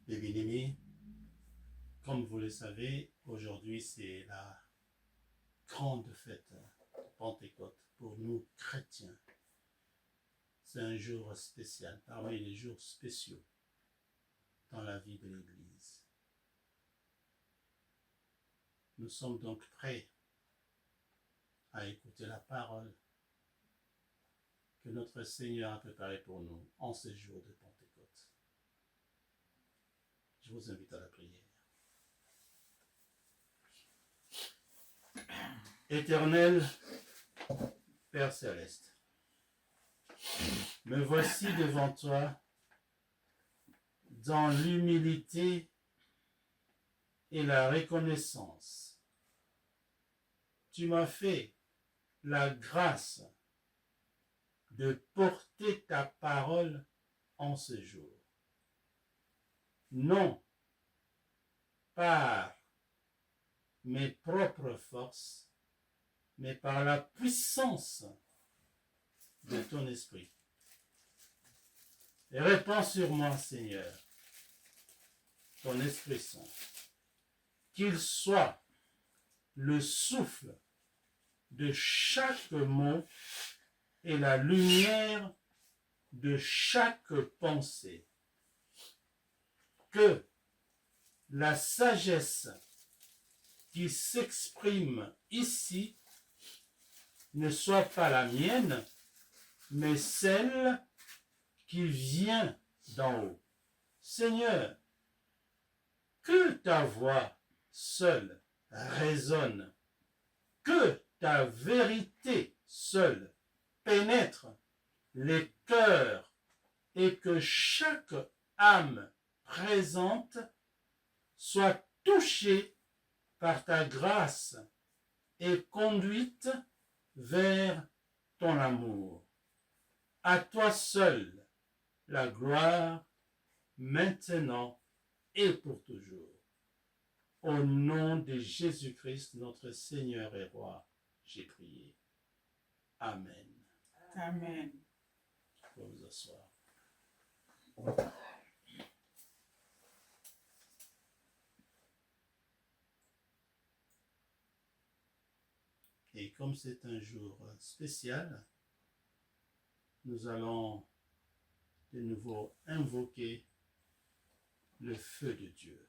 Les bien-aimés, comme vous le savez, aujourd'hui c'est la grande fête de Pentecôte pour nous chrétiens. C'est un jour spécial, parmi les jours spéciaux dans la vie de l'Église. Nous sommes donc prêts à écouter la parole que notre Seigneur a préparée pour nous en ce jour de Pentecôte. Je vous invite à la prière. Éternel Père Céleste, me voici devant toi dans l'humilité et la reconnaissance. Tu m'as fait la grâce de porter ta parole en ce jour. Non par mes propres forces, mais par la puissance de ton esprit. Et répands sur moi, Seigneur, ton Esprit Saint, qu'il soit le souffle de chaque mot et la lumière de chaque pensée. Que la sagesse qui s'exprime ici ne soit pas la mienne, mais celle qui vient d'en haut. Seigneur, que ta voix seule résonne, que ta vérité seule pénètre les cœurs et que chaque âme présente soit touchée par ta grâce et conduite vers ton amour. À toi seul la gloire, maintenant et pour toujours. Au nom de Jésus-Christ, notre Seigneur et Roi, j'ai prié. Amen. Amen. Vous pouvez vous asseoir. Et comme c'est un jour spécial, nous allons de nouveau invoquer le feu de Dieu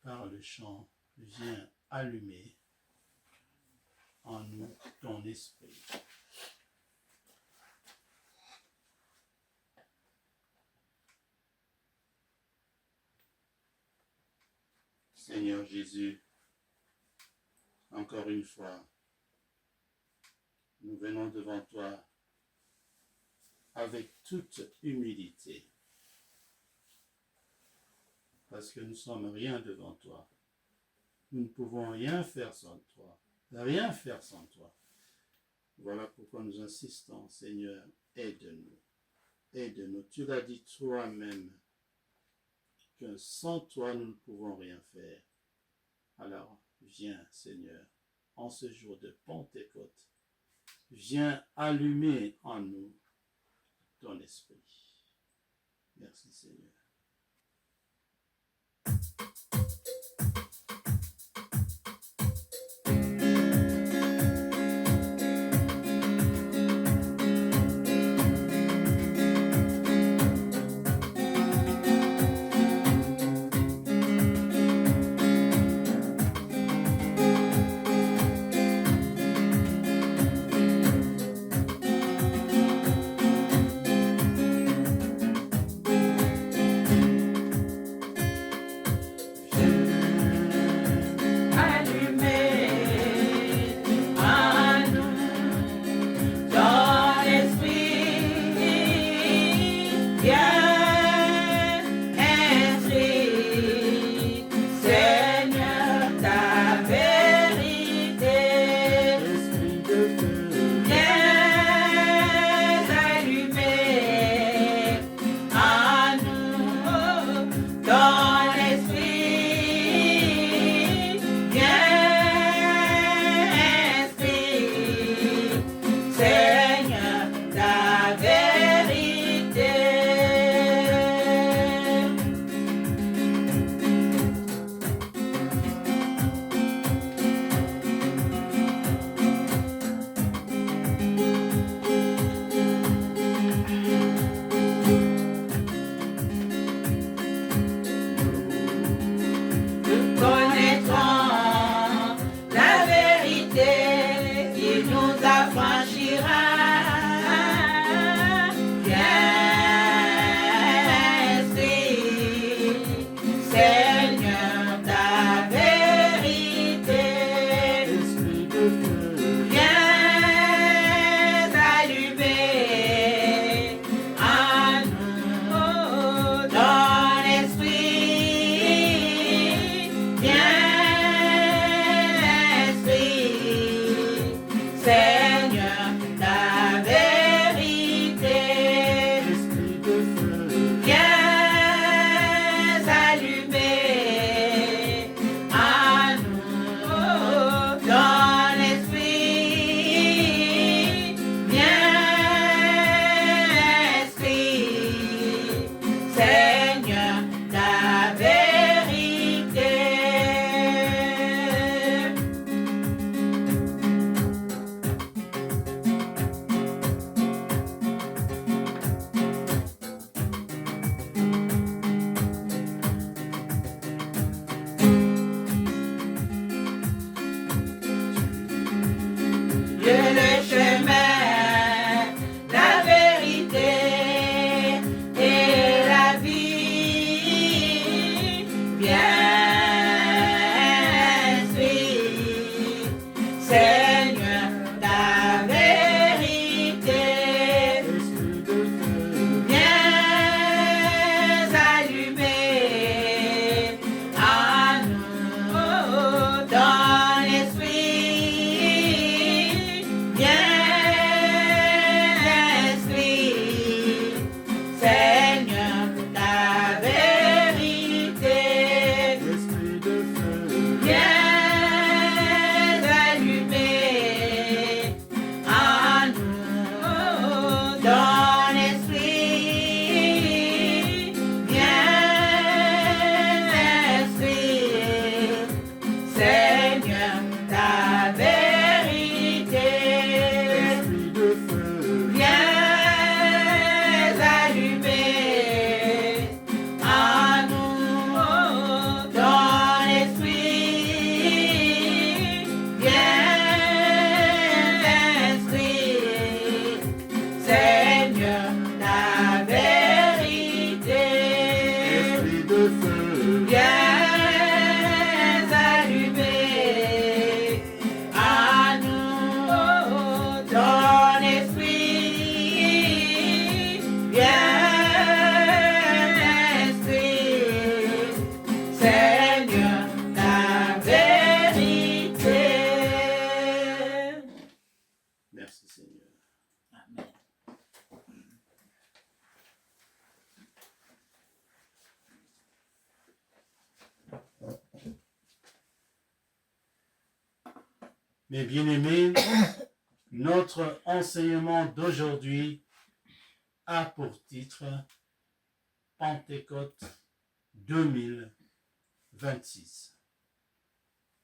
par le chant « Viens allumer en nous ton esprit ». Seigneur Jésus, encore une fois, nous venons devant toi avec toute humilité, parce que nous ne sommes rien devant toi. Nous ne pouvons rien faire sans toi, rien faire sans toi. Voilà pourquoi nous insistons, Seigneur, aide-nous, aide-nous. Tu l'as dit toi-même, que sans toi, nous ne pouvons rien faire. Alors, viens, Seigneur, en ce jour de Pentecôte, viens allumer en nous ton esprit. Merci, Seigneur. Mes bien-aimés, notre enseignement d'aujourd'hui a pour titre Pentecôte 2026.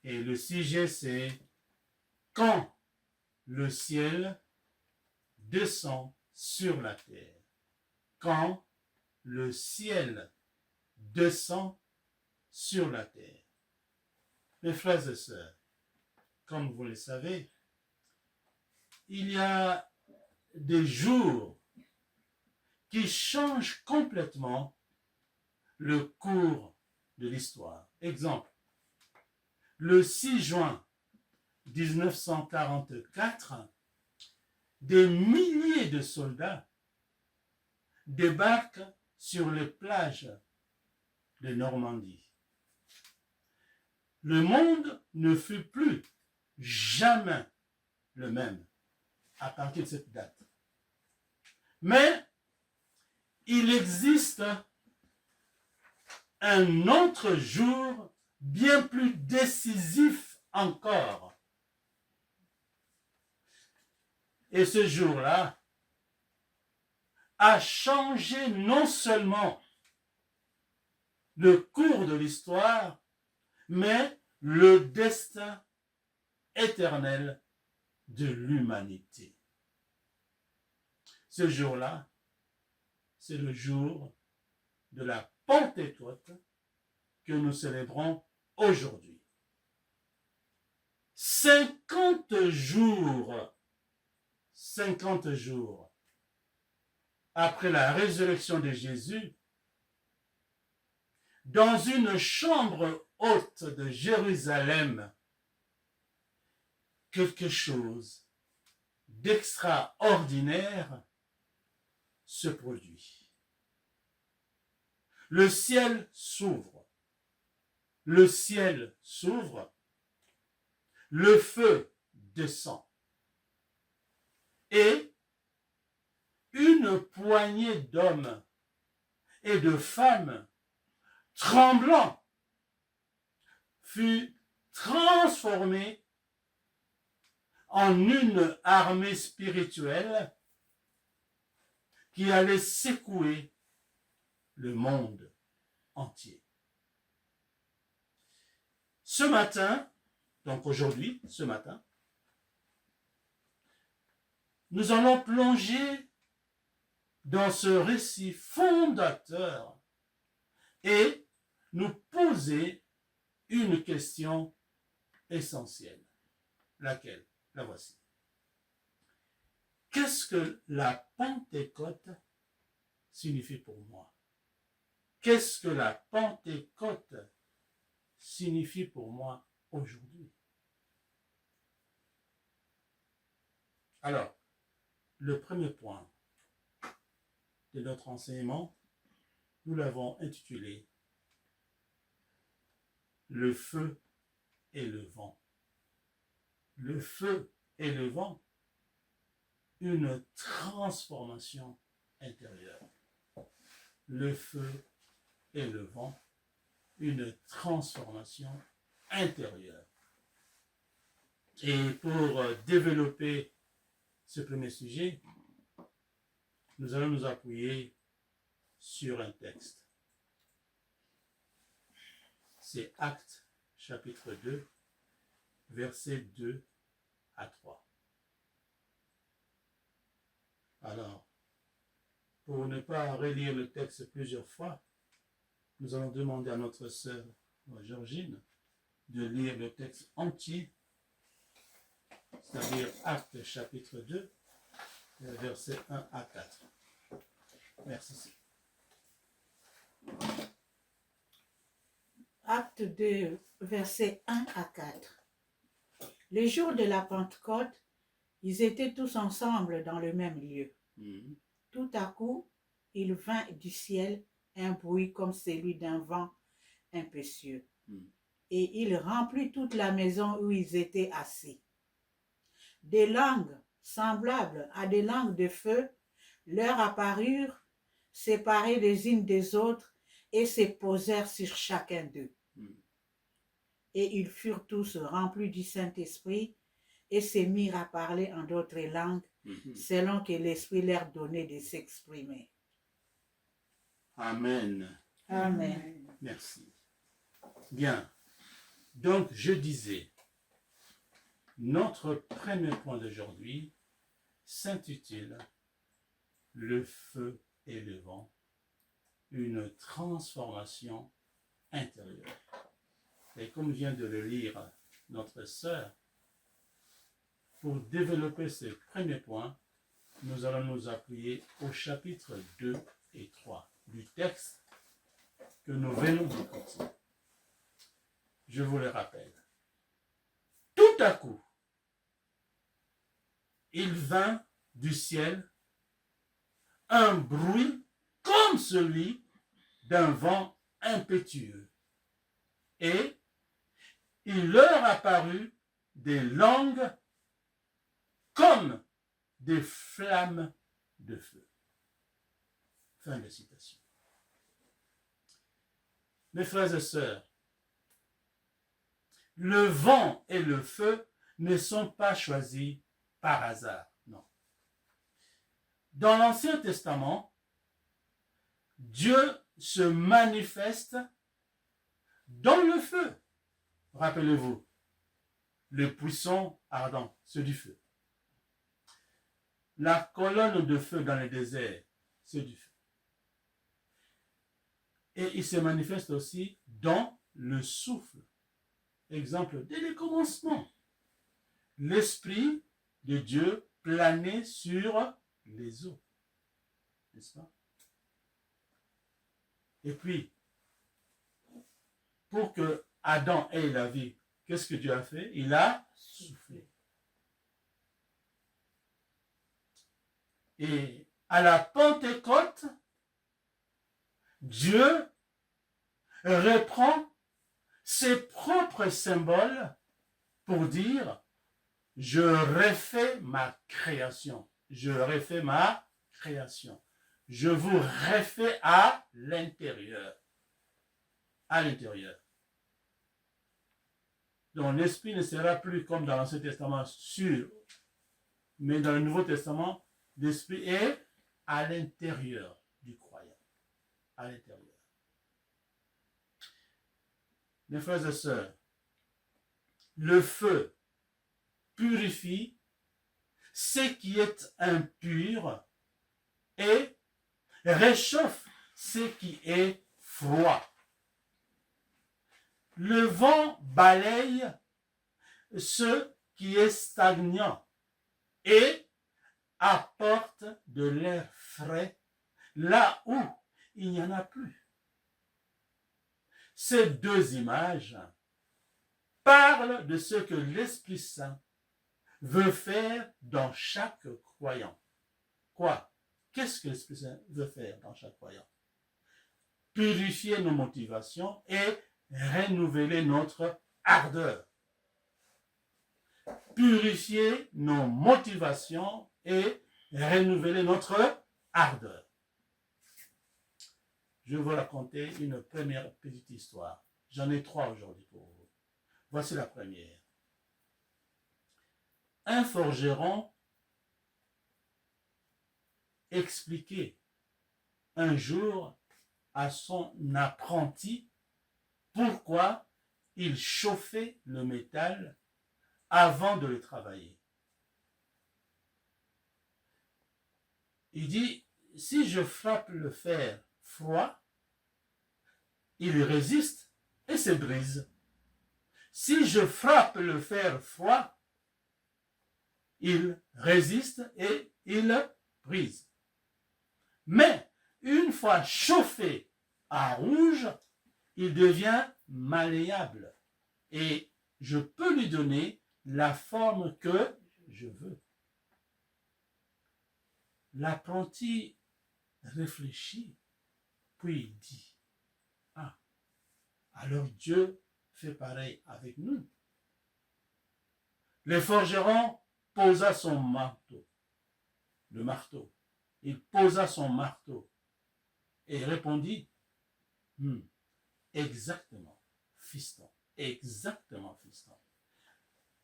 Et le sujet c'est quand le ciel descend sur la terre. Quand le ciel descend sur la terre. Mes frères et sœurs, comme vous le savez, il y a des jours qui changent complètement le cours de l'histoire. Exemple, le 6 juin 1944, des milliers de soldats débarquent sur les plages de Normandie. Le monde ne fut plus jamais le même à partir de cette date. Mais il existe un autre jour bien plus décisif encore. Et ce jour-là a changé non seulement le cours de l'histoire, mais le destin éternel de l'humanité. Ce jour-là, c'est le jour de la Pentecôte que nous célébrons aujourd'hui. 50 jours après la résurrection de Jésus, dans une chambre haute de Jérusalem, quelque chose d'extraordinaire se produit. Le ciel s'ouvre. Le ciel s'ouvre. Le feu descend. Et une poignée d'hommes et de femmes tremblants fut transformée en une armée spirituelle qui allait secouer le monde entier. Ce matin, donc aujourd'hui, ce matin, nous allons plonger dans ce récit fondateur et nous poser une question essentielle. Laquelle? La voici. Qu'est-ce que la Pentecôte signifie pour moi? Qu'est-ce que la Pentecôte signifie pour moi aujourd'hui? Alors, le premier point de notre enseignement, nous l'avons intitulé « Le feu et le vent ». Le feu et le vent, une transformation intérieure. Le feu et le vent, une transformation intérieure. Et pour développer ce premier sujet, nous allons nous appuyer sur un texte. C'est Actes chapitre 2, versets 2 à 3. Alors, pour ne pas relire le texte plusieurs fois, nous allons demander à notre sœur Georgine de lire le texte entier, c'est-à-dire Actes chapitre 2, versets 1 à 4. Merci. Acte 2, versets 1 à 4. Le jour de la Pentecôte, ils étaient tous ensemble dans le même lieu. Tout à coup, il vint du ciel un bruit comme celui d'un vent impétueux. Et il remplit toute la maison où ils étaient assis. Des langues semblables à des langues de feu leur apparurent, séparées les unes des autres, et se posèrent sur chacun d'eux. Et ils furent tous remplis du Saint-Esprit, et se mirent à parler en d'autres langues, selon que l'Esprit leur donnait de s'exprimer. Amen. Amen. Merci. Bien. Donc, je disais, notre premier point d'aujourd'hui s'intitule « Le feu et le vent, une transformation intérieure ». Et comme vient de le lire notre sœur, pour développer ce premier point, nous allons nous appuyer au chapitre 2 et 3 du texte que nous venons d'écouter. Je vous le rappelle. Tout à coup, il vint du ciel un bruit comme celui d'un vent impétueux, et il leur apparut des langues comme des flammes de feu. Fin de citation. Mes frères et sœurs, le vent et le feu ne sont pas choisis par hasard, non. Dans l'Ancien Testament, Dieu se manifeste dans le feu. Rappelez-vous, le buisson ardent, c'est du feu. La colonne de feu dans le désert, c'est du feu. Et il se manifeste aussi dans le souffle. Exemple, dès le commencement, l'Esprit de Dieu planait sur les eaux. N'est-ce pas? Et puis, pour que Adam ait la vie, qu'est-ce que Dieu a fait? Il a soufflé. Et à la Pentecôte, Dieu reprend ses propres symboles pour dire « Je refais ma création. Je refais ma création. Je vous refais à l'intérieur. » À l'intérieur. Donc l'esprit ne sera plus comme dans l'Ancien Testament sûr, mais dans le Nouveau Testament, l'esprit est à l'intérieur du croyant. À l'intérieur. Mes frères et sœurs, le feu purifie ce qui est impur et réchauffe ce qui est froid. Le vent balaye ce qui est stagnant et apporte de l'air frais là où il n'y en a plus. Ces deux images parlent de ce que l'Esprit Saint veut faire dans chaque croyant. Quoi? Qu'est-ce que l'Esprit Saint veut faire dans chaque croyant? Purifier nos motivations et renouveler notre ardeur. Purifier nos motivations et renouveler notre ardeur. Je vais vous raconter une première petite histoire. J'en ai 3 aujourd'hui pour vous. Voici la première. Un forgeron expliquait un jour à son apprenti pourquoi il chauffait le métal avant de le travailler. Il dit, si je frappe le fer froid, il résiste et se brise. Si je frappe le fer froid, il résiste et il brise. Mais une fois chauffé à rouge, il devient malléable et je peux lui donner la forme que je veux. L'apprenti réfléchit, puis il dit, ah, alors Dieu fait pareil avec nous. Le forgeron posa son marteau, le marteau. Il posa son marteau et répondit, exactement, fiston, exactement, fiston.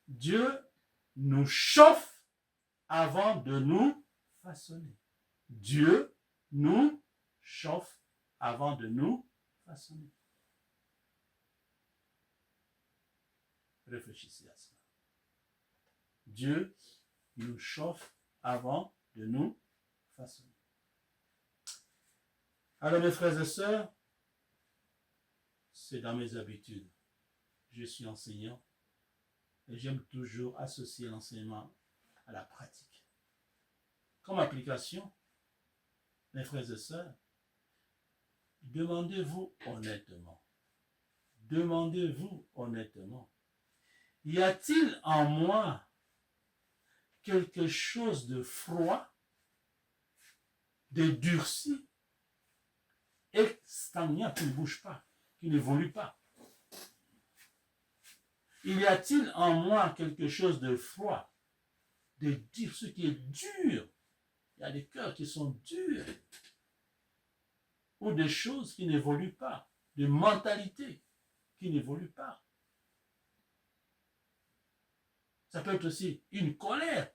Dieu nous chauffe avant de nous façonner. Dieu nous chauffe avant de nous façonner. Réfléchissez à cela. Dieu nous chauffe avant de nous façonner. Alors mes frères et sœurs, c'est dans mes habitudes. Je suis enseignant et j'aime toujours associer l'enseignement à la pratique. Comme application, mes frères et sœurs, demandez-vous honnêtement, y a-t-il en moi quelque chose de froid, de durci, et stagnant, qui ne bouge pas, qui n'évolue pas? Y a-t-il en moi quelque chose de froid, de dur, ce qui est dur? Il y a des cœurs qui sont durs, ou des choses qui n'évoluent pas, des mentalités qui n'évoluent pas. Ça peut être aussi une colère,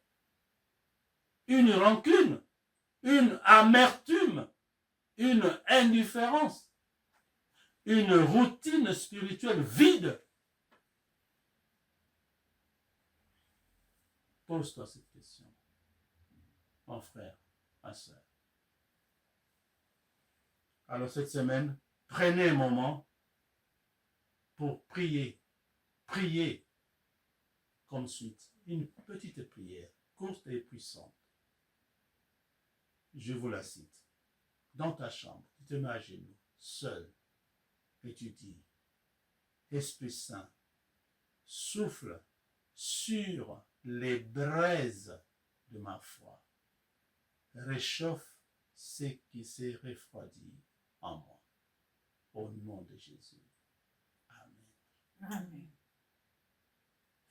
une rancune, une amertume, une indifférence, une routine spirituelle vide. Pose-toi cette question, mon frère, ma soeur. Alors cette semaine, prenez un moment pour prier comme suite. Une petite prière, courte et puissante. Je vous la cite. Dans ta chambre, tu te mets à genoux, seul, et tu dis, Esprit Saint, souffle sur les braises de ma foi. Réchauffe ce qui s'est refroidi en moi. Au nom de Jésus. Amen. Amen.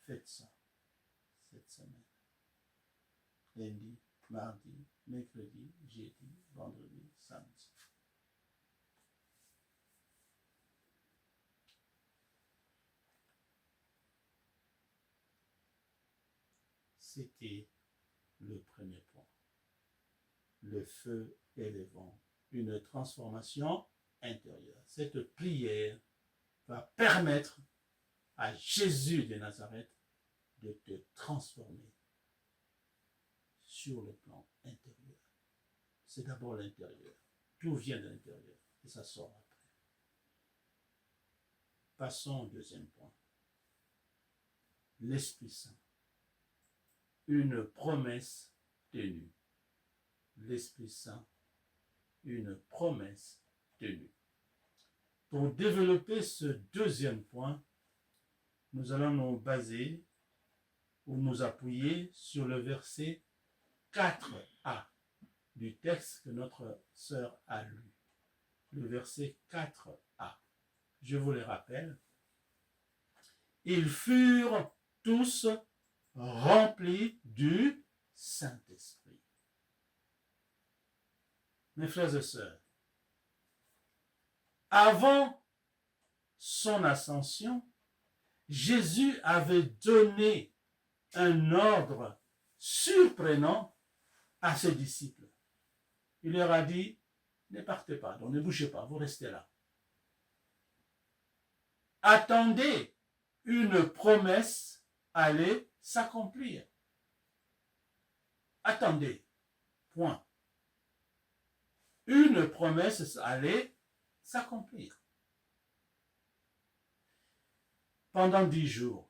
Faites ça cette semaine. Lundi, mardi, mercredi, jeudi, vendredi, samedi. C'était le premier point. Le feu et le vent. Une transformation intérieure. Cette prière va permettre à Jésus de Nazareth de te transformer sur le plan intérieur. C'est d'abord l'intérieur. Tout vient de l'intérieur et ça sort après. Passons au deuxième point. L'Esprit Saint. Une promesse tenue. L'Esprit Saint, une promesse tenue. Pour développer ce deuxième point, nous allons nous baser ou nous appuyer sur le verset 4a du texte que notre sœur a lu. Le verset 4a. Je vous le rappelle. Ils furent tous remplis du Saint-Esprit. Mes frères et sœurs, avant son ascension, Jésus avait donné un ordre surprenant à ses disciples. Il leur a dit, ne partez pas, donc ne bougez pas, vous restez là. Attendez, une promesse allait s'accomplir. Attendez, point. Une promesse allait s'accomplir. Pendant 10 jours.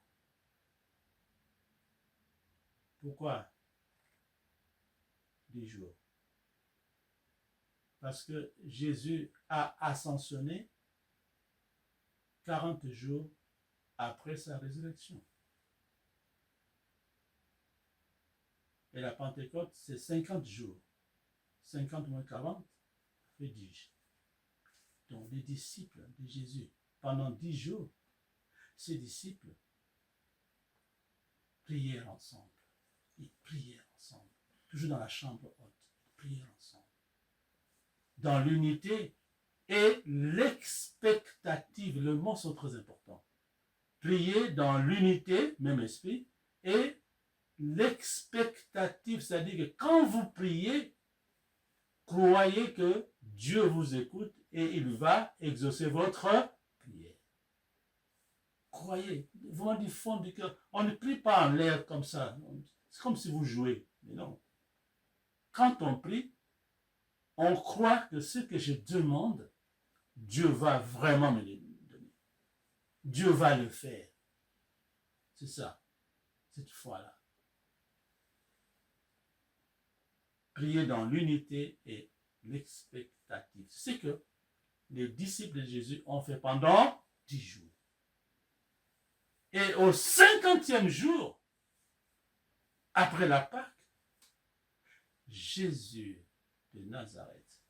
Pourquoi 10 jours? Parce que Jésus a ascensionné 40 jours après sa résurrection. Et la Pentecôte, c'est 50 jours. 50 moins 40 fait 10. Donc les disciples de Jésus, pendant 10 jours, ces disciples prièrent ensemble. Ils prièrent ensemble. Toujours dans la chambre haute. Ils prièrent ensemble. Dans l'unité et l'expectative. Les mots sont très importants. Prier dans l'unité, même esprit, et l'expectative, c'est-à-dire que quand vous priez, croyez que Dieu vous écoute et il va exaucer votre prière. Croyez, vraiment du fond du cœur. On ne prie pas en l'air comme ça. C'est comme si vous jouez. Mais non. Quand on prie, on croit que ce que je demande, Dieu va vraiment me le donner. Dieu va le faire. C'est ça, cette foi-là. Prier dans l'unité et l'expectative. C'est ce que les disciples de Jésus ont fait pendant 10 jours. Et au 50e jour, après la Pâque, Jésus de Nazareth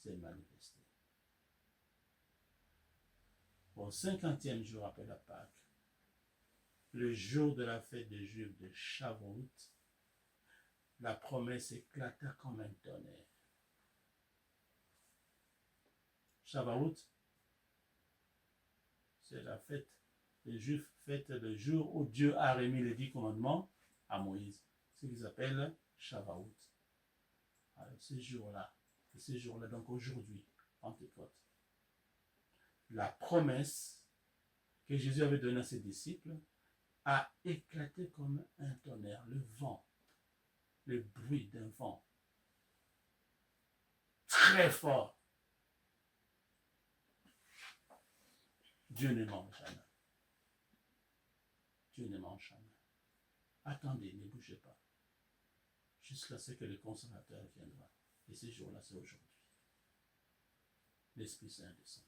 s'est manifesté. Au 50e jour après la Pâque, le jour de la fête des Juifs de Shavuot, la promesse éclata comme un tonnerre. Shavuot, c'est la fête des Juifs, fête le jour où Dieu a remis les 10 commandements à Moïse. C'est ce qu'ils appellent Shavuot. Alors, ce jour-là, donc aujourd'hui, Pentecôte, la promesse que Jésus avait donnée à ses disciples a éclaté comme un tonnerre, le vent, le bruit d'un vent très fort. Dieu ne ment jamais. Dieu ne ment jamais. Attendez, ne bougez pas. Jusqu'à ce que le consommateur viendra. Et ce jour-là, c'est aujourd'hui. L'Esprit Saint est descendu.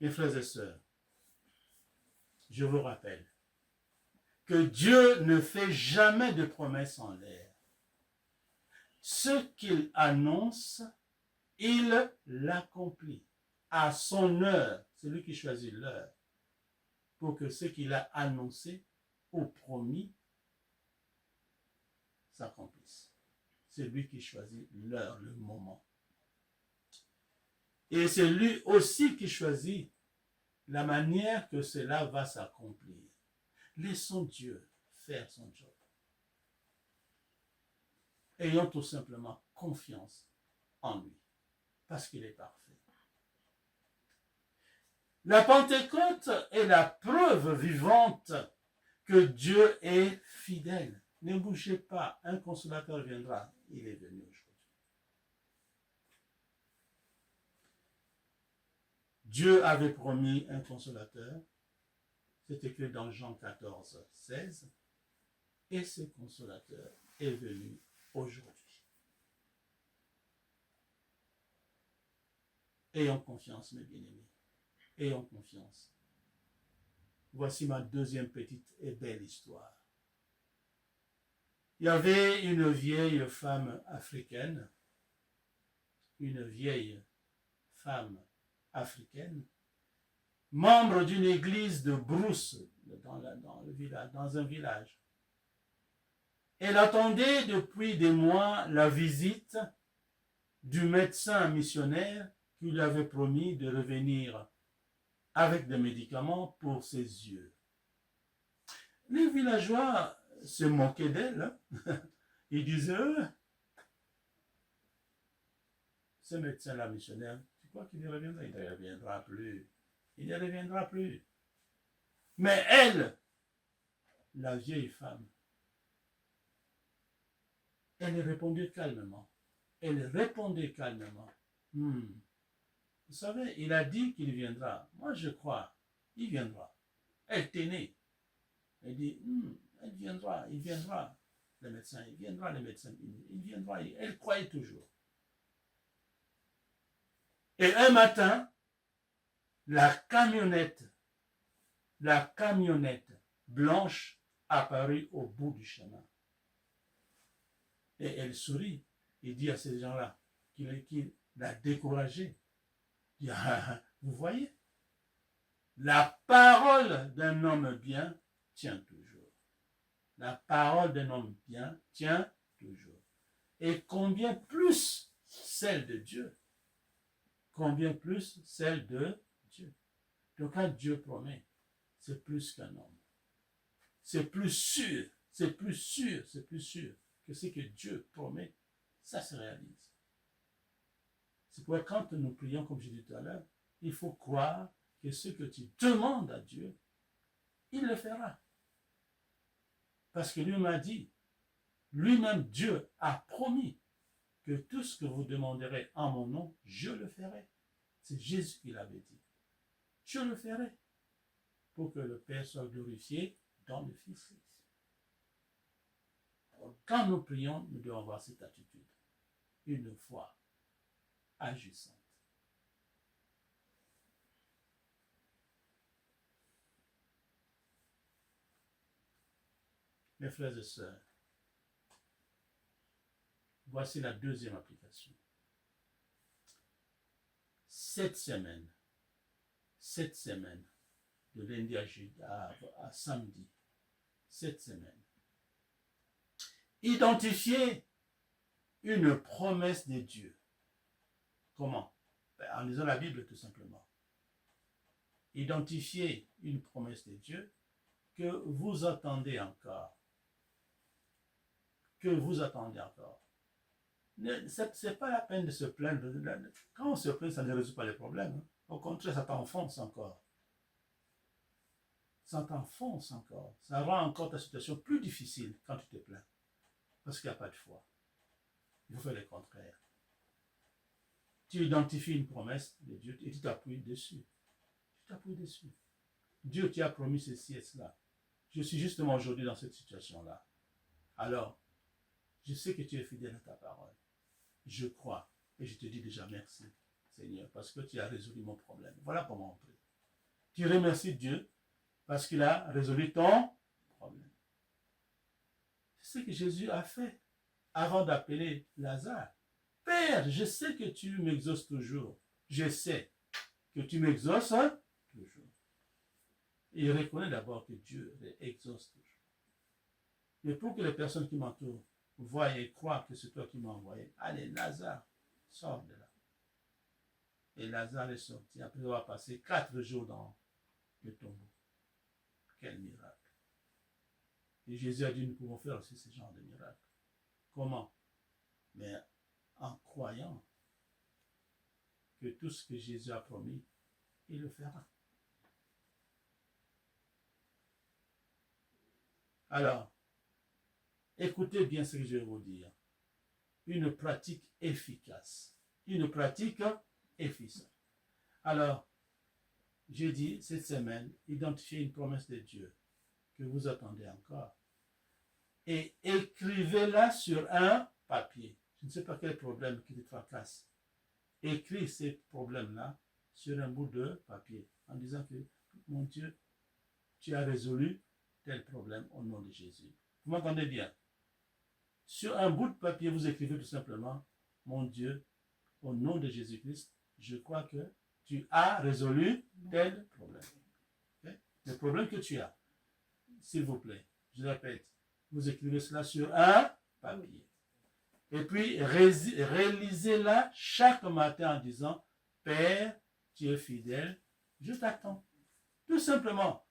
Mes frères et sœurs, je vous rappelle que Dieu ne fait jamais de promesses en l'air. Ce qu'il annonce, il l'accomplit à son heure. C'est lui qui choisit l'heure pour que ce qu'il a annoncé ou promis s'accomplisse. C'est lui qui choisit l'heure, le moment. Et c'est lui aussi qui choisit la manière que cela va s'accomplir. Laissons Dieu faire son job. Ayons tout simplement confiance en lui, parce qu'il est parfait. La Pentecôte est la preuve vivante que Dieu est fidèle. Ne bougez pas, un consolateur viendra. Il est venu aujourd'hui. Dieu avait promis un consolateur. C'est écrit dans Jean 14, 16. Et ce consolateur est venu aujourd'hui. Ayons confiance, mes bien-aimés. Ayons confiance. Voici ma deuxième petite et belle histoire. Il y avait une vieille femme africaine, membre d'une église de brousse dans un village. Elle attendait depuis des mois la visite du médecin missionnaire qui lui avait promis de revenir avec des médicaments pour ses yeux. Les villageois se moquaient d'elle. Ils disaient, ce médecin-là missionnaire, tu crois qu'il y reviendra? Il ne reviendra plus. Il ne reviendra plus. Mais elle, la vieille femme, elle répondait calmement. Vous savez, il a dit qu'il viendra. Moi, je crois. Il viendra. Elle tenait. Elle dit, il viendra. Le médecin, il viendra. Elle croyait toujours. Et un matin, la camionnette blanche apparut au bout du chemin. Et elle sourit et dit à ces gens-là qu'il l'a découragé. Il dit, vous voyez, la parole d'un homme bien tient toujours. La parole d'un homme bien tient toujours. Et combien plus celle de Dieu. Combien plus celle de Dieu. Donc quand Dieu promet, c'est plus qu'un homme. C'est plus sûr, c'est plus sûr, c'est plus sûr que ce que Dieu promet, ça se réalise. C'est pourquoi quand nous prions, comme j'ai dit tout à l'heure, il faut croire que ce que tu demandes à Dieu, il le fera. Parce que lui m'a dit, lui-même Dieu a promis que tout ce que vous demanderez en mon nom, je le ferai. C'est Jésus qui l'avait dit. Je le ferai pour que le Père soit glorifié dans le Fils. Quand nous prions, nous devons avoir cette attitude. Une foi agissante. Mes frères et sœurs, voici la deuxième application. Cette semaine, de lundi à samedi, cette semaine, identifiez une promesse de Dieu. Comment? En lisant la Bible, tout simplement. Identifiez une promesse de Dieu que vous attendez encore. Que vous attendez encore. Ce n'est pas la peine de se plaindre. Quand on se plaint, ça ne résout pas les problèmes. Au contraire, ça t'enfonce encore. Ça t'enfonce encore. Ça rend encore ta situation plus difficile quand tu te plains. Parce qu'il n'y a pas de foi. Il faut faire le contraire. Tu identifies une promesse de Dieu et tu t'appuies dessus. Tu t'appuies dessus. Dieu t'y a promis ceci et cela. Je suis justement aujourd'hui dans cette situation-là. Alors, je sais que tu es fidèle à ta parole. Je crois et je te dis déjà merci, Seigneur, parce que tu as résolu mon problème. Voilà comment on prie. Tu remercies Dieu parce qu'il a résolu ton problème. C'est ce que Jésus a fait avant d'appeler Lazare. Père, je sais que tu m'exauces toujours. Je sais que tu m'exauces toujours. Et il reconnaît d'abord que Dieu exauce toujours. Mais pour que les personnes qui m'entourent voient et croient que c'est toi qui m'as envoyé, allez, Lazare, sors de là. Et Lazare est sorti après avoir passé 4 jours dans le tombeau. Quel miracle. Et Jésus a dit, nous pouvons faire aussi ce genre de miracle. Comment? Mais en croyant que tout ce que Jésus a promis, il le fera. Alors, écoutez bien ce que je vais vous dire. Une pratique efficace. Une pratique efficace. Alors, j'ai dit cette semaine, identifiez une promesse de Dieu que vous attendez encore et écrivez-la sur un papier. Je ne sais pas quel problème qui te tracasse. Écris ces problèmes-là sur un bout de papier en disant que, mon Dieu, tu as résolu tel problème au nom de Jésus. Vous m'entendez bien? Sur un bout de papier, vous écrivez tout simplement, mon Dieu, au nom de Jésus-Christ, je crois que tu as résolu tel problème. Okay? Le problème que tu as, s'il vous plaît, je répète, vous écrivez cela sur un papier. Et puis, réalisez-la chaque matin en disant, Père, tu es fidèle, je t'attends. Tout simplement,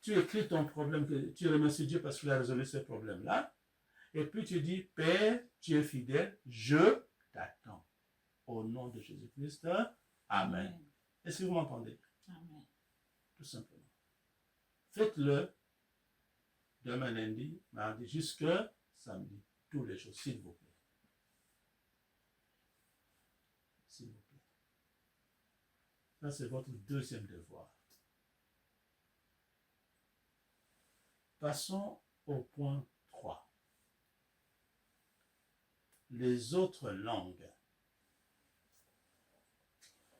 tu écris ton problème, tu remercies Dieu parce qu'il a résolu ce problème-là. Et puis tu dis, Père, tu es fidèle, je t'attends. Au nom de Jésus-Christ, Amen. Est-ce que vous m'entendez? Amen. Tout simplement. Faites-le demain lundi, mardi, jusqu'à samedi. Tous les jours, s'il vous plaît. S'il vous plaît. Ça, c'est votre deuxième devoir. Passons au point 3. Les autres langues.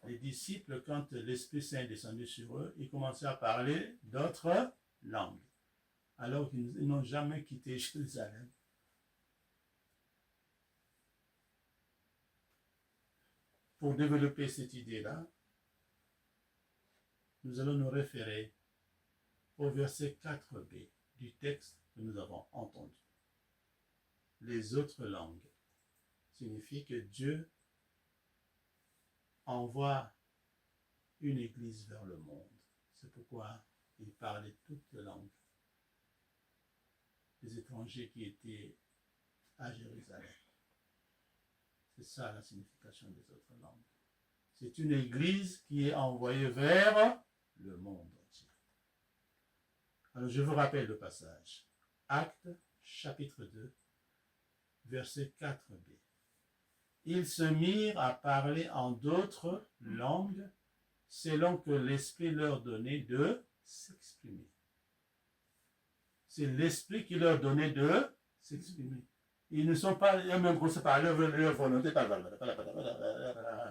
Les disciples, quand l'Esprit Saint est descendu sur eux, ils commençaient à parler d'autres langues, alors qu'ils n'ont jamais quitté Jérusalem. Pour développer cette idée-là, nous allons nous référer au verset 4b du texte que nous avons entendu. Les autres langues signifie que Dieu envoie une église vers le monde. C'est pourquoi ils parlaient toutes les langues. Les étrangers qui étaient à Jérusalem. C'est ça la signification des autres langues. C'est une église qui est envoyée vers le monde entier. Alors je vous rappelle le passage. Actes chapitre 2, verset 4b. Ils se mirent à parler en d'autres langues selon que l'Esprit leur donnait de s'exprimer. C'est l'Esprit qui leur donnait de s'exprimer. Ils ne sont pas eux-mêmes commencés par leur volonté.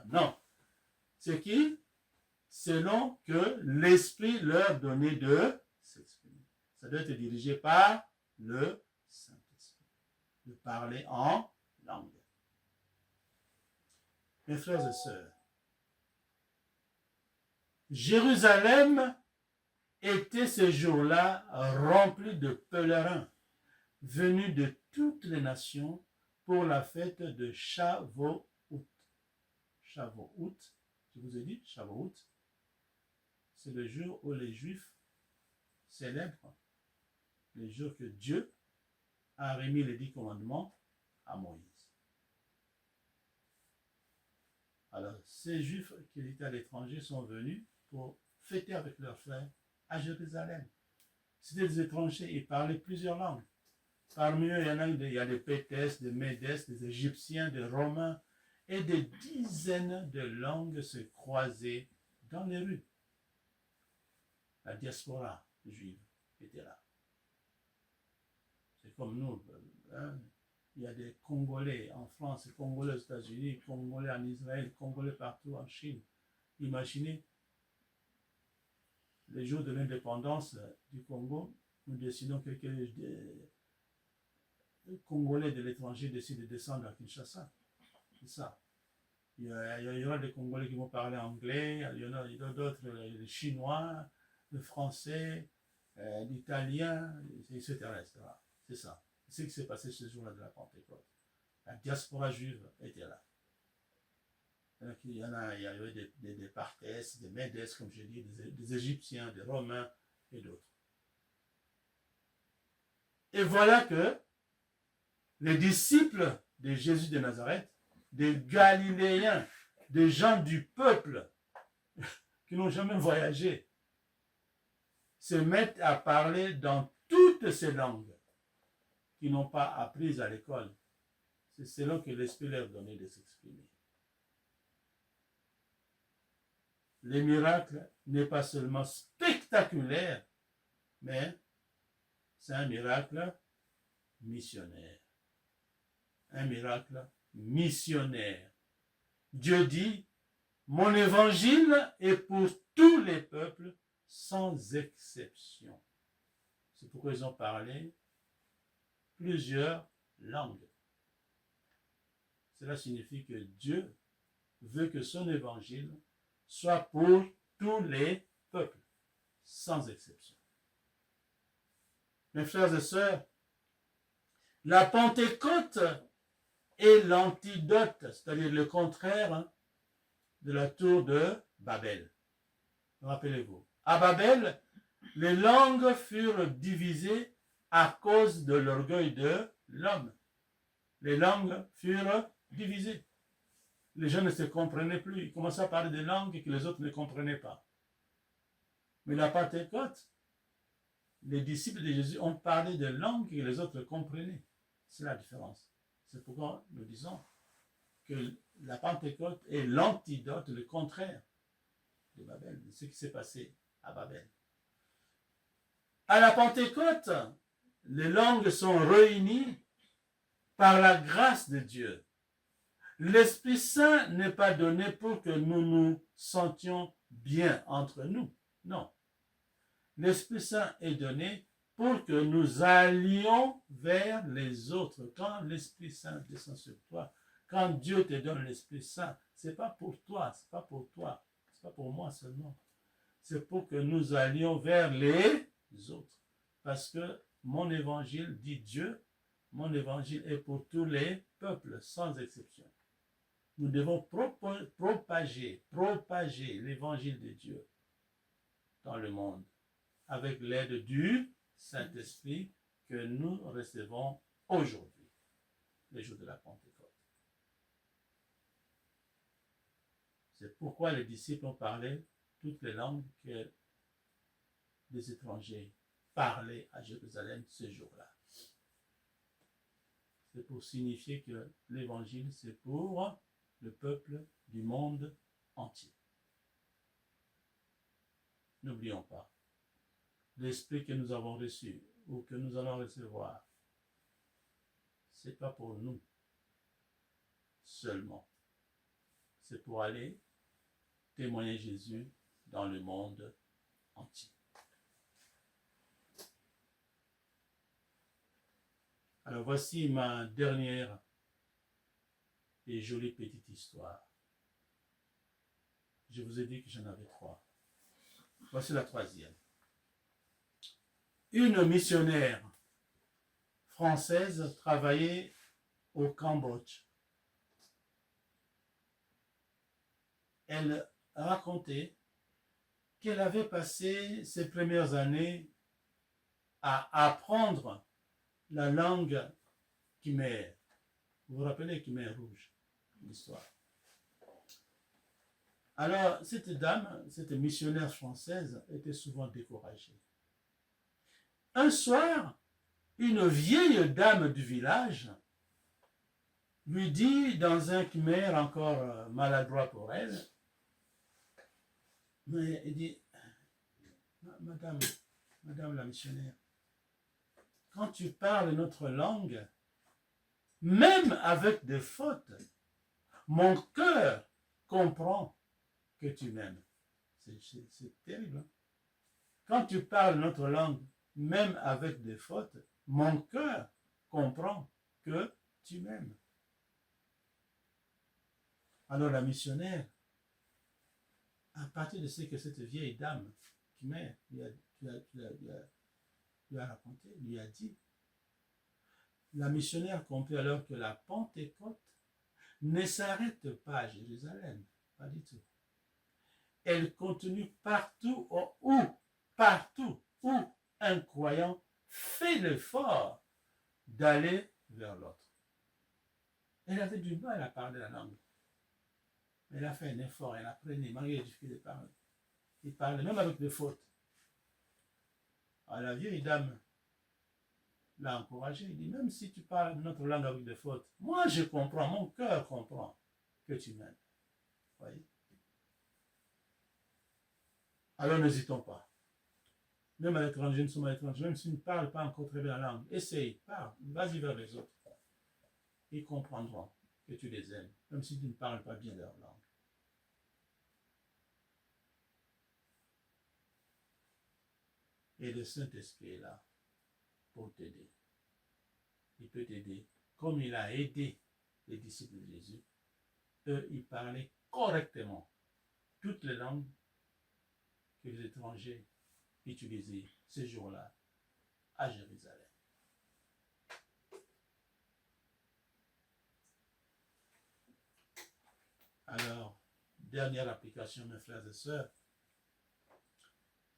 Non. C'est qui? Selon que l'Esprit leur donnait de s'exprimer. Ça doit être dirigé par le Saint-Esprit. De parler en langue. Mes frères et sœurs, Jérusalem était ce jour-là rempli de pèlerins venus de toutes les nations pour la fête de Shavuot. Shavuot, je vous ai dit, Shavuot, c'est le jour où les Juifs célèbrent le jour que Dieu a remis les 10 commandements à Moïse. Alors, ces Juifs qui étaient à l'étranger sont venus pour fêter avec leurs frères à Jérusalem. C'était des étrangers, ils parlaient plusieurs langues. Parmi eux, il y a des Pétès, des Médès, des Égyptiens, des Romains, et des dizaines de langues se croisaient dans les rues. La diaspora juive était là. C'est comme nous, hein? Il y a des Congolais en France, Congolais aux États-Unis, Congolais en Israël, Congolais partout en Chine. Imaginez, les jours de l'indépendance du Congo, nous décidons que les Congolais de l'étranger décident de descendre à Kinshasa. C'est ça. Il y aura des Congolais qui vont parler anglais, il y en a d'autres, les Chinois, le français, l'italien, etc., etc. C'est ça. C'est ce qui s'est passé ce jour-là de la Pentecôte. La diaspora juive était là. Il y avait des Parthès, des Médès, comme je dis, des Égyptiens, des Romains et d'autres. Et voilà que les disciples de Jésus de Nazareth, des Galiléens, des gens du peuple qui n'ont jamais voyagé, se mettent à parler dans toutes ces langues qu'ils n'ont pas apprises à l'école. C'est selon que l'Esprit leur donnait de s'exprimer. Le miracle n'est pas seulement spectaculaire, mais c'est un miracle missionnaire. Un miracle missionnaire. Dieu dit, mon évangile est pour tous les peuples sans exception. C'est pourquoi ils ont parlé plusieurs langues. Cela signifie que Dieu veut que son évangile soit pour tous les peuples, sans exception. Mes frères et sœurs, la Pentecôte est l'antidote, c'est-à-dire le contraire de la tour de Babel. Rappelez-vous, à Babel, les langues furent divisées à cause de l'orgueil de l'homme. Les langues furent divisées. Les gens ne se comprenaient plus. Ils commençaient à parler des langues que les autres ne comprenaient pas. Mais la Pentecôte, les disciples de Jésus ont parlé de langues que les autres comprenaient. C'est la différence. C'est pourquoi nous disons que la Pentecôte est l'antidote, le contraire de Babel, de ce qui s'est passé à Babel. À la Pentecôte, les langues sont réunies par la grâce de Dieu. L'Esprit Saint n'est pas donné pour que nous nous sentions bien entre nous. Non. L'Esprit Saint est donné pour que nous allions vers les autres. Quand l'Esprit Saint descend sur toi, quand Dieu te donne l'Esprit Saint, c'est pas pour toi, c'est pas pour toi, c'est pas pour moi seulement. C'est pour que nous allions vers les autres. Parce que mon évangile, dit Dieu, mon évangile est pour tous les peuples, sans exception. Nous devons propager l'évangile de Dieu dans le monde. avec l'aide du Saint-Esprit que nous recevons aujourd'hui, le jour de la Pentecôte. C'est pourquoi les disciples ont parlé toutes les langues que les étrangers parlaient à Jérusalem ce jour-là. C'est pour signifier que l'évangile, c'est pour le peuple du monde entier. N'oublions pas, l'esprit que nous avons reçu ou que nous allons recevoir, ce n'est pas pour nous seulement. C'est pour aller témoigner Jésus dans le monde entier. Alors voici ma dernière et jolie petite histoire. Je vous ai dit que j'en avais 3. Voici la 3e. Une missionnaire française travaillait au Cambodge. Elle racontait qu'elle avait passé ses premières années à apprendre la langue khmer. Vous vous rappelez Khmer rouge, l'histoire. Alors, cette dame, cette missionnaire française, était souvent découragée. Un soir, une vieille dame du village lui dit, dans un khmer encore maladroit pour elle, mais elle dit, madame la missionnaire, quand tu parles notre langue, même avec des fautes, mon cœur comprend que tu m'aimes. C'est terrible. Hein? Quand tu parles notre langue, même avec des fautes, mon cœur comprend que tu m'aimes. Alors la missionnaire, à partir de ce que cette vieille dame qui lui a raconté, lui a dit, la missionnaire comprit alors que la Pentecôte ne s'arrête pas à Jérusalem, pas du tout. Elle continue partout où un croyant fait l'effort d'aller vers l'autre. Elle avait du mal à parler la langue. Elle a fait un effort, elle apprenait, malgré les difficultés de parler. Il parlait même avec des fautes. Alors la vieille dame l'a encouragé. Il dit, même si tu parles notre langue avec des fautes, moi je comprends, mon cœur comprend que tu m'aimes. Voyez? Alors n'hésitons pas. Même à l'étranger, nous sommes à l'étranger, même si tu ne parles pas encore très bien la langue, essaye, parle, vas-y vers les autres. Ils comprendront que tu les aimes, même si tu ne parles pas bien leur langue. Et le Saint-Esprit est là pour t'aider. Il peut t'aider comme il a aidé les disciples de Jésus. Eux, ils parlaient correctement toutes les langues que les étrangers utilisaient ce jour-là à Jérusalem. Alors, dernière application, mes frères et sœurs,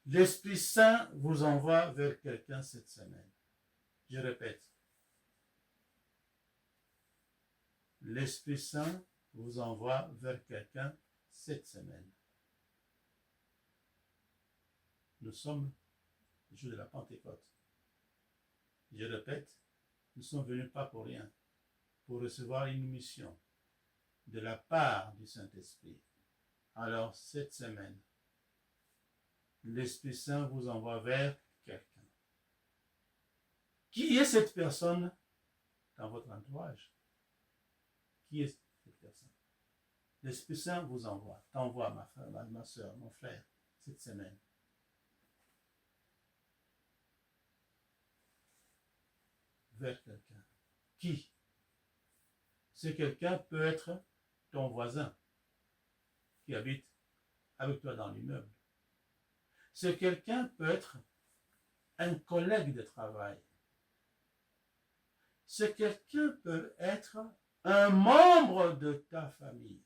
l'Esprit Saint vous envoie vers quelqu'un cette semaine. Je répète, l'Esprit Saint vous envoie vers quelqu'un cette semaine. Nous sommes le jour de la Pentecôte. Je répète, nous ne sommes venus pas pour rien, pour recevoir une mission de la part du Saint-Esprit. Alors, cette semaine, l'Esprit Saint vous envoie vers quelqu'un. Qui est cette personne dans votre entourage? Qui est cette personne? L'Esprit Saint vous envoie, t'envoie ma soeur, mon frère, cette semaine. Vers quelqu'un. Qui? Ce quelqu'un peut être ton voisin qui habite avec toi dans l'immeuble. Ce quelqu'un peut être un collègue de travail. Ce quelqu'un peut être un membre de ta famille.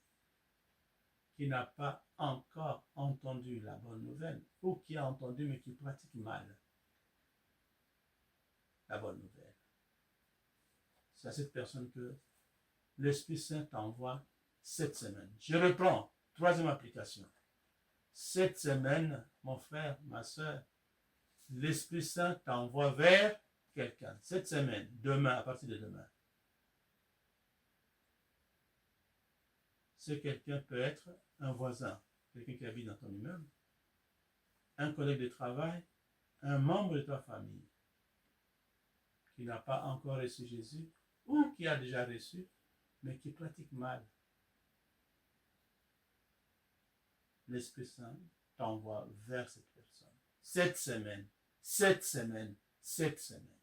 qui n'a pas encore entendu la bonne nouvelle, ou qui a entendu mais qui pratique mal la bonne nouvelle. C'est à cette personne que l'Esprit Saint t'envoie cette semaine. Je reprends, troisième application. Cette semaine, mon frère, ma soeur, l'Esprit Saint t'envoie vers quelqu'un. Cette semaine, demain, à partir de demain. Ce quelqu'un peut être un voisin, quelqu'un qui habite dans ton immeuble, un collègue de travail, un membre de ta famille qui n'a pas encore reçu Jésus ou qui a déjà reçu, mais qui pratique mal. L'Esprit Saint t'envoie vers cette personne. Cette semaine, cette semaine, cette semaine.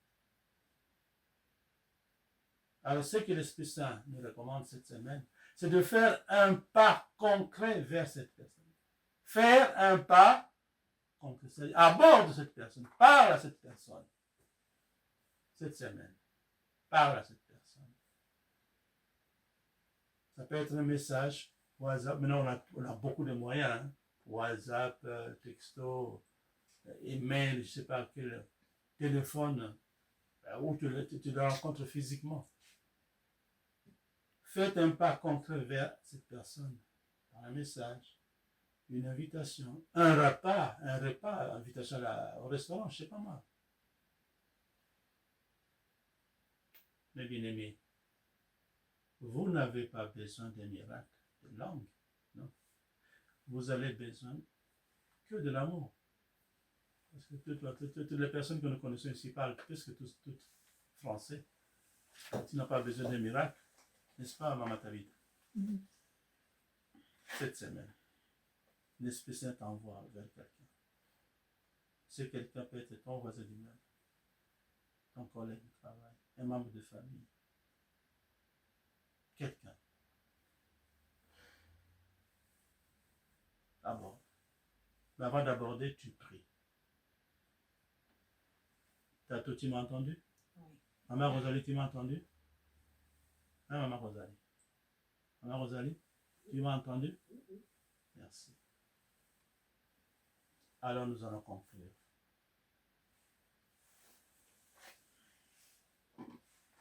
Alors, ce que l'Esprit Saint nous recommande cette semaine, c'est de faire un pas concret vers cette personne. Faire un pas concret, c'est-à-dire à bord de cette personne, parle à cette personne. Cette semaine, parle à cette personne. Ça peut être un message, WhatsApp. Maintenant, on a beaucoup de moyens. Hein. WhatsApp, texto, email, je ne sais pas quel téléphone, où tu le rencontres physiquement. Faites un pas concret vers cette personne par un message, une invitation, un repas, invitation au restaurant, je ne sais pas moi. Mes bien-aimés, vous n'avez pas besoin d'un miracle de langue, non. Vous avez besoin que de l'amour. Parce que toutes les personnes que nous connaissons ici parlent plus que tous français. Tu n'as pas besoin d'un miracle. N'est-ce pas, Maman Tabitha? Cette semaine, l'Esprit Saint t'envoie vers quelqu'un. Ce quelqu'un peut être ton voisin d'immeuble, ton collègue de travail, un membre de famille. Quelqu'un. D'abord. Mais avant d'aborder, tu pries. Tu m'as entendu? Oui. Maman Rosalie, tu m'as entendu? Hein, Maman Rosalie? Maman Rosalie, tu m'as entendu? Merci. Alors nous allons conclure.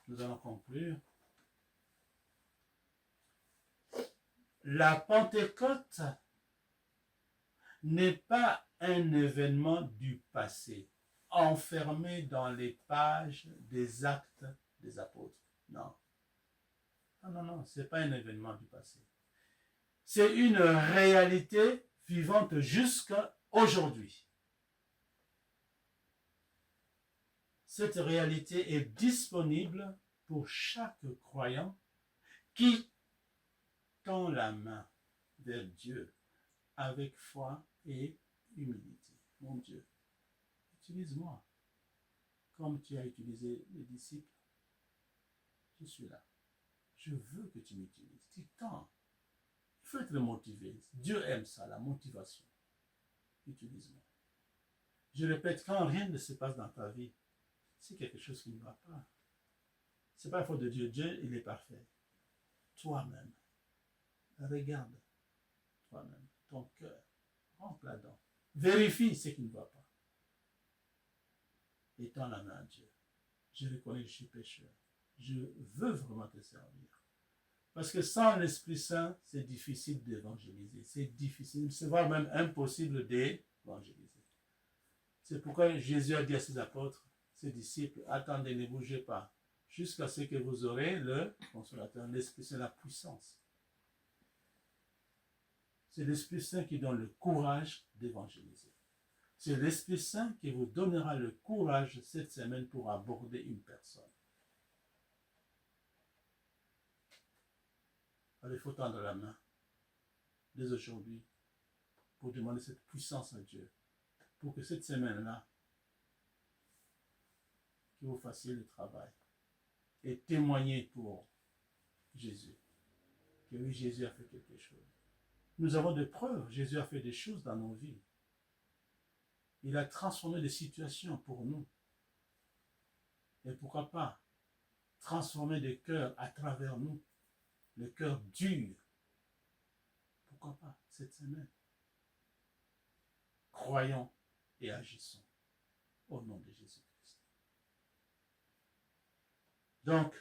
Nous allons conclure. La Pentecôte n'est pas un événement du passé, enfermé dans les pages des actes des apôtres. Non. Non, ce n'est pas un événement du passé. C'est une réalité vivante jusqu'à aujourd'hui. Cette réalité est disponible pour chaque croyant qui tend la main vers Dieu avec foi et humilité. Mon Dieu, utilise-moi comme tu as utilisé les disciples. Je suis là. Je veux que tu m'utilises. Tu tends. Il faut être motivé. Dieu aime ça, la motivation. Utilise-moi. Je répète, quand rien ne se passe dans ta vie, c'est quelque chose qui ne va pas. Ce n'est pas la faute de Dieu. Dieu, il est parfait. Toi-même. Regarde toi-même, ton cœur. Rentre là-dedans. Vérifie ce qui ne va pas. Et tends la main à Dieu. Je reconnais que je suis pécheur. Je veux vraiment te servir. Parce que sans l'Esprit Saint, c'est difficile d'évangéliser. C'est difficile, c'est voire même impossible d'évangéliser. C'est pourquoi Jésus a dit à ses apôtres, ses disciples, attendez, ne bougez pas, jusqu'à ce que vous aurez le consolateur. L'Esprit Saint, la puissance. C'est l'Esprit Saint qui donne le courage d'évangéliser. C'est l'Esprit Saint qui vous donnera le courage cette semaine pour aborder une personne. Alors il faut tendre la main dès aujourd'hui pour demander cette puissance à Dieu. Pour que cette semaine-là, que vous fassiez le travail et témoigner pour Jésus. Que oui, Jésus a fait quelque chose. Nous avons des preuves. Jésus a fait des choses dans nos vies. Il a transformé des situations pour nous. Et pourquoi pas transformer des cœurs à travers nous. Le cœur dur. Pourquoi pas cette semaine? Croyons et agissons au nom de Jésus-Christ. Donc,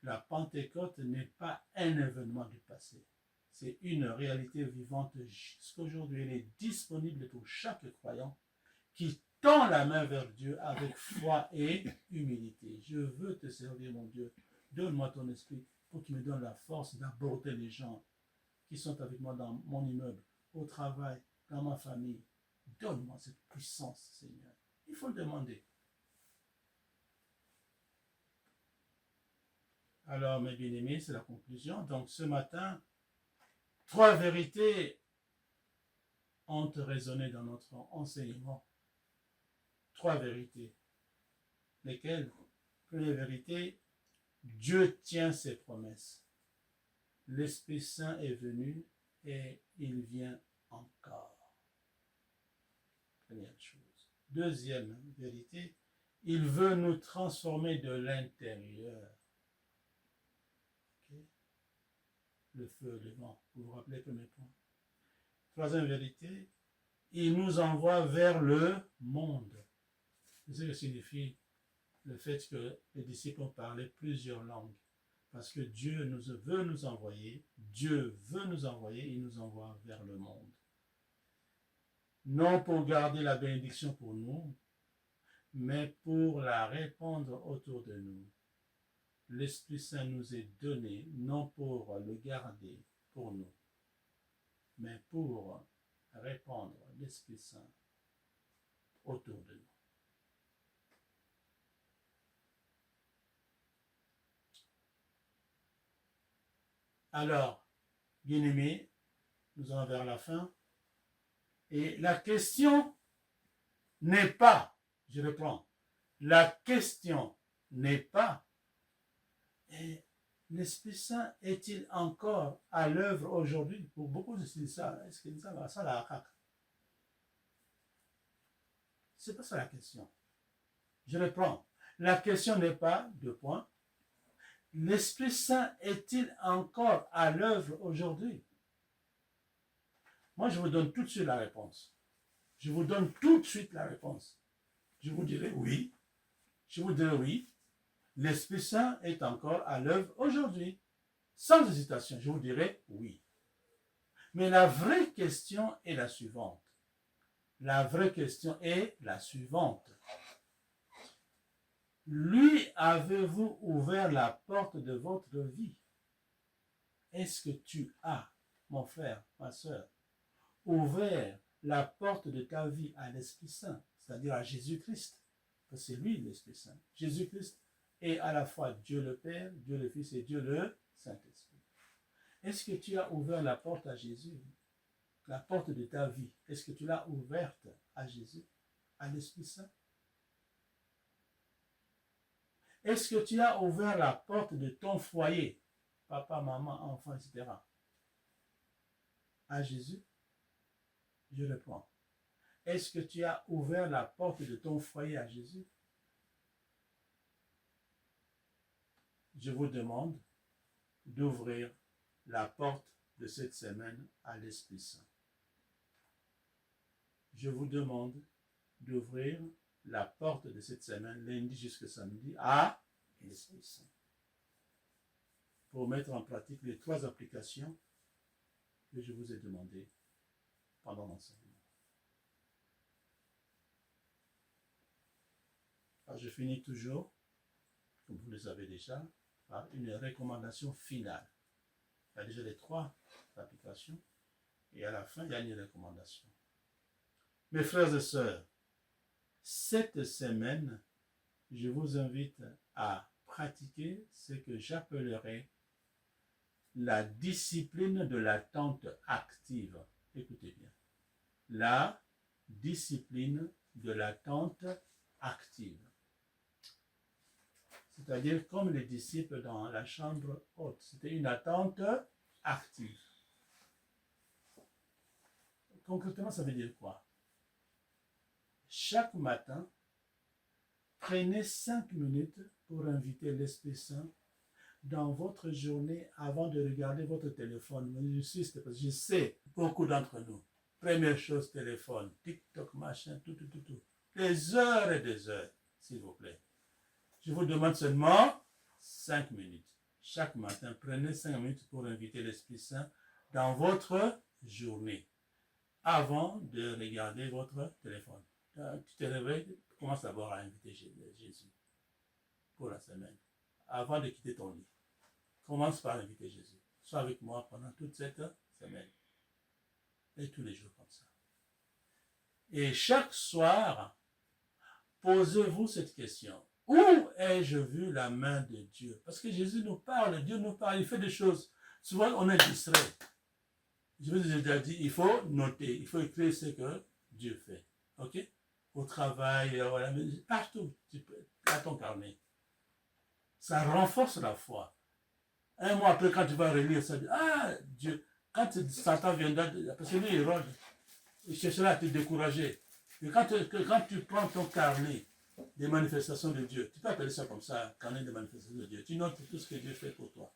la Pentecôte n'est pas un événement du passé. C'est une réalité vivante jusqu'aujourd'hui. Elle est disponible pour chaque croyant qui tend la main vers Dieu avec foi et humilité. Je veux te servir, mon Dieu. Donne-moi ton esprit pour qu'il me donne la force d'aborder les gens qui sont avec moi dans mon immeuble, au travail, dans ma famille. Donne-moi cette puissance, Seigneur. Il faut le demander. Alors, mes bien-aimés, c'est la conclusion. Donc, ce matin, 3 vérités ont résonné dans notre enseignement. 3 vérités. Lesquelles? Première vérité, Dieu tient ses promesses. L'Esprit Saint est venu et il vient encore. Première chose. Deuxième vérité, il veut nous transformer de l'intérieur. Okay? Le feu, le vent, vous vous rappelez premier point. Troisième vérité, il nous envoie vers le monde. C'est ce que signifie le fait que les disciples ont parlé plusieurs langues. Parce que Dieu veut nous envoyer, il nous envoie vers le monde. Non pour garder la bénédiction pour nous, mais pour la répandre autour de nous. L'Esprit Saint nous est donné, non pour le garder pour nous, mais pour répandre l'Esprit Saint autour de nous. Alors, bien-aimés, nous allons vers la fin. Et la question n'est pas, je reprends, la question n'est pas, l'Esprit Saint est-il encore à l'œuvre aujourd'hui? Pour beaucoup de ça, est-ce que ça va, ça la racaque? C'est pas ça la question. Je reprends. La question n'est pas, 2 points, l'Esprit Saint est-il encore à l'œuvre aujourd'hui? Moi, je vous donne tout de suite la réponse. Je vous donne tout de suite la réponse. Je vous dirai oui. Je vous dirai oui. L'Esprit Saint est encore à l'œuvre aujourd'hui. Sans hésitation, je vous dirai oui. Mais la vraie question est la suivante. La vraie question est la suivante. Lui avez-vous ouvert la porte de votre vie? Est-ce que tu as, mon frère, ma soeur, ouvert la porte de ta vie à l'Esprit Saint, c'est-à-dire à Jésus-Christ? Parce que c'est lui l'Esprit Saint. Jésus-Christ est à la fois Dieu le Père, Dieu le Fils et Dieu le Saint-Esprit. Est-ce que tu as ouvert la porte à Jésus? La porte de ta vie, est-ce que tu l'as ouverte à Jésus, à l'Esprit Saint? Est-ce que tu as ouvert la porte de ton foyer, papa, maman, enfant, etc., à Jésus? Je reprends. Est-ce que tu as ouvert la porte de ton foyer à Jésus? Je vous demande d'ouvrir la porte de cette semaine à l'Esprit Saint. Je vous demande d'ouvrir la porte de cette semaine, lundi jusqu'à samedi, à l'Esprit Saint. Pour mettre en pratique les 3 applications que je vous ai demandées pendant l'enseignement. Alors, je finis toujours, comme vous le savez déjà, par une recommandation finale. Il y a déjà les 3 applications et à la fin, il y a une recommandation. Mes frères et sœurs, cette semaine, je vous invite à pratiquer ce que j'appellerai la discipline de l'attente active. Écoutez bien. La discipline de l'attente active. C'est-à-dire comme les disciples dans la chambre haute. C'était une attente active. Concrètement, ça veut dire quoi? Chaque matin, prenez 5 minutes pour inviter l'Esprit Saint dans votre journée avant de regarder votre téléphone. J'insiste parce que je sais, beaucoup d'entre nous, première chose, téléphone, TikTok, machin, tout. Des heures et des heures, s'il vous plaît. Je vous demande seulement 5 minutes. Chaque matin, prenez 5 minutes pour inviter l'Esprit Saint dans votre journée avant de regarder votre téléphone. Tu te réveilles, tu commences d'abord à inviter Jésus pour la semaine. Avant de quitter ton lit, commence par inviter Jésus. Sois avec moi pendant toute cette semaine. Et tous les jours comme ça. Et chaque soir, posez-vous cette question. Où ai-je vu la main de Dieu? Parce que Jésus nous parle, Dieu nous parle, il fait des choses. Souvent, on est distrait. Je vous ai déjà dit, il faut noter, il faut écrire ce que Dieu fait. Ok? Au travail, voilà, partout, à ton carnet. Ça renforce la foi. Un mois après, quand tu vas relire ça, ah, Dieu, quand Satan viendra, parce que lui, il cherchera à te décourager. Et quand tu prends ton carnet des manifestations de Dieu, tu peux appeler ça comme ça, carnet des manifestations de Dieu. Tu notes tout ce que Dieu fait pour toi.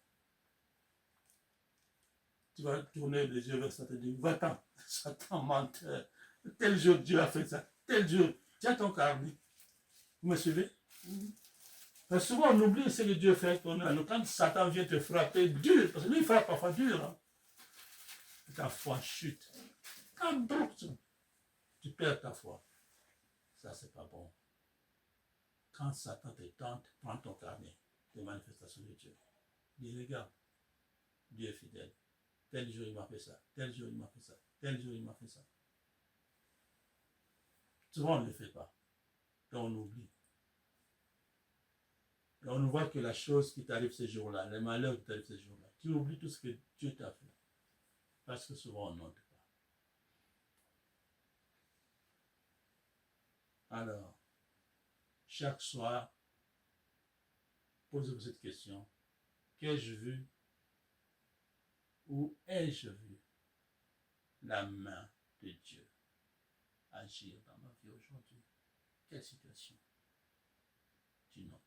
Tu vas tourner les yeux vers Satan et dire, va-t'en, Satan menteur. Tel jour Dieu a fait ça, tel jour. Tiens ton carnet. Vous me suivez? Parce que souvent on oublie ce que Dieu fait pour nous. Quand Satan vient te frapper dur, parce que lui il frappe parfois dur, hein, ta foi chute. Tu perds ta foi. Ça, c'est pas bon. Quand Satan te tente, prends ton carnet de manifestations de Dieu. Dis, regarde, Dieu est fidèle. Tel jour, il m'a fait ça. Tel jour, il m'a fait ça. Tel jour, il m'a fait ça. Souvent, on ne le fait pas. Et on oublie. Et on ne voit que la chose qui t'arrive ces jours-là, les malheurs qui t'arrivent ces jours-là. Tu oublies tout ce que Dieu t'a fait. Parce que souvent, on note pas. Alors, chaque soir, posez-vous cette question. Qu'ai-je vu? Où ai-je vu la main de Dieu agir dans ma vie aujourd'hui? Quelle situation? Tu notes.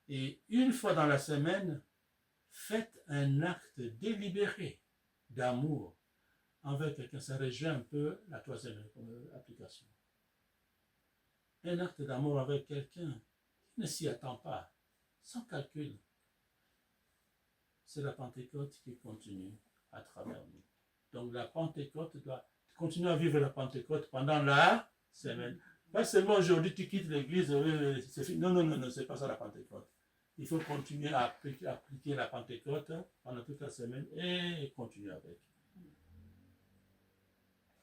Et une fois dans la semaine, faites un acte délibéré d'amour envers quelqu'un. Ça rejoint un peu la troisième application. Un acte d'amour avec quelqu'un qui ne s'y attend pas, sans calcul. C'est la Pentecôte qui continue à travers nous. Donc la Pentecôte doit continuer à vivre la Pentecôte pendant la semaine. Pas seulement aujourd'hui tu quittes l'église, c'est fini. Non, c'est pas ça la Pentecôte. Il faut continuer à appliquer la Pentecôte pendant toute la semaine et continuer avec.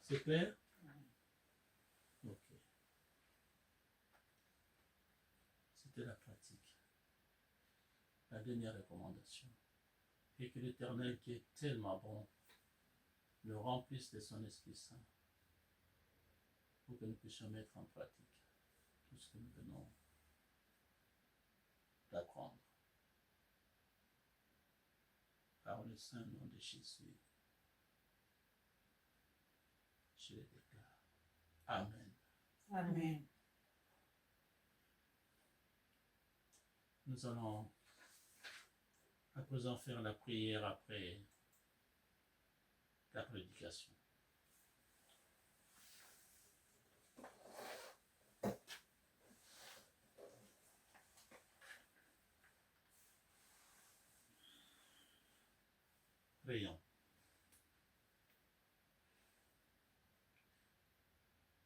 C'est clair? Ok. C'était la pratique. La dernière recommandation. Et que l'Éternel, qui est tellement bon, nous remplisse de son Esprit Saint pour que nous puissions mettre en pratique tout ce que nous venons d'apprendre. Par le saint nom de Jésus, je le déclare. Amen. Amen. Nous allons à présent faire la prière après la prédication. Prions.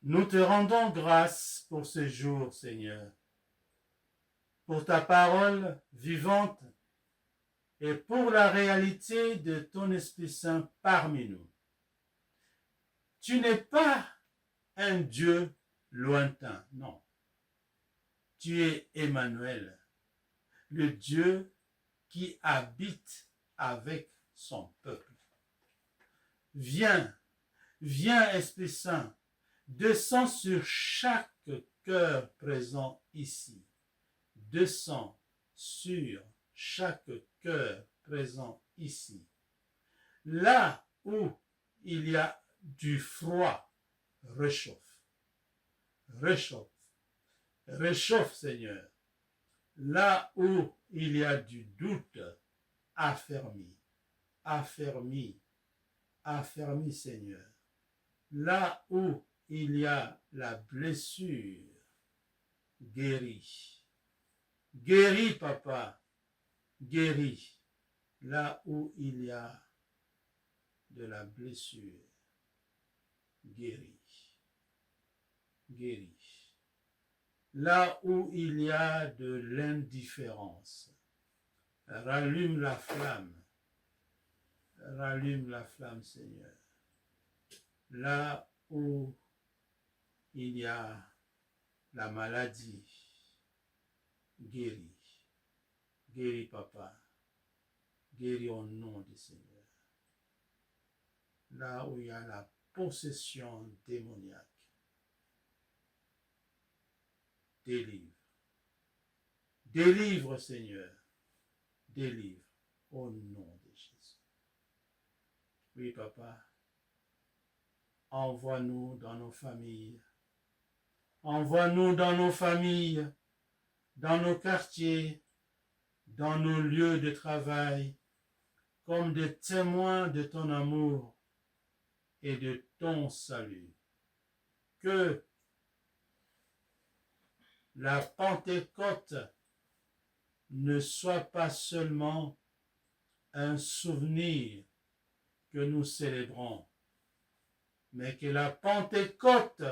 Nous te rendons grâce pour ce jour, Seigneur, pour ta parole vivante et pour la réalité de ton Esprit Saint parmi nous. Tu n'es pas un Dieu lointain, non. Tu es Emmanuel, le Dieu qui habite avec son peuple. Viens, Esprit Saint, descends sur chaque cœur présent ici. Descends sur chaque cœur présent ici. Là où il y a du froid, réchauffe. Réchauffe, Seigneur. Là où il y a du doute, affermis, affermis, affermis, Seigneur. Là où il y a la blessure, guéris. Guéris, papa, guéris. Là où il y a de la blessure, guéris. Guéris. Là où il y a de l'indifférence, rallume la flamme. Rallume la flamme, Seigneur. Là où il y a la maladie, guéris. Guéris, papa. Guéris au nom du Seigneur. Là où il y a la possession démoniaque, délivre. Délivre, Seigneur. Délivre au nom de Jésus. Oui, papa. Envoie-nous dans nos familles. Envoie-nous dans nos familles, dans nos quartiers, dans nos lieux de travail, comme des témoins de ton amour et de ton salut. Que la Pentecôte ne soit pas seulement un souvenir que nous célébrons, mais que la Pentecôte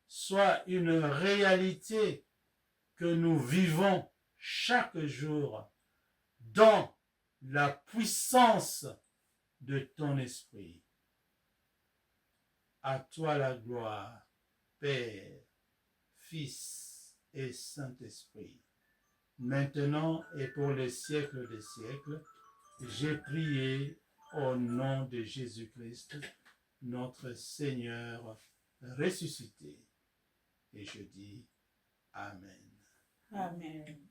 soit une réalité que nous vivons chaque jour dans la puissance de ton esprit. À toi la gloire, Père, Fils et Saint-Esprit, maintenant et pour les siècles des siècles. J'ai prié au nom de Jésus-Christ, notre Seigneur ressuscité. Et je dis Amen. Amen.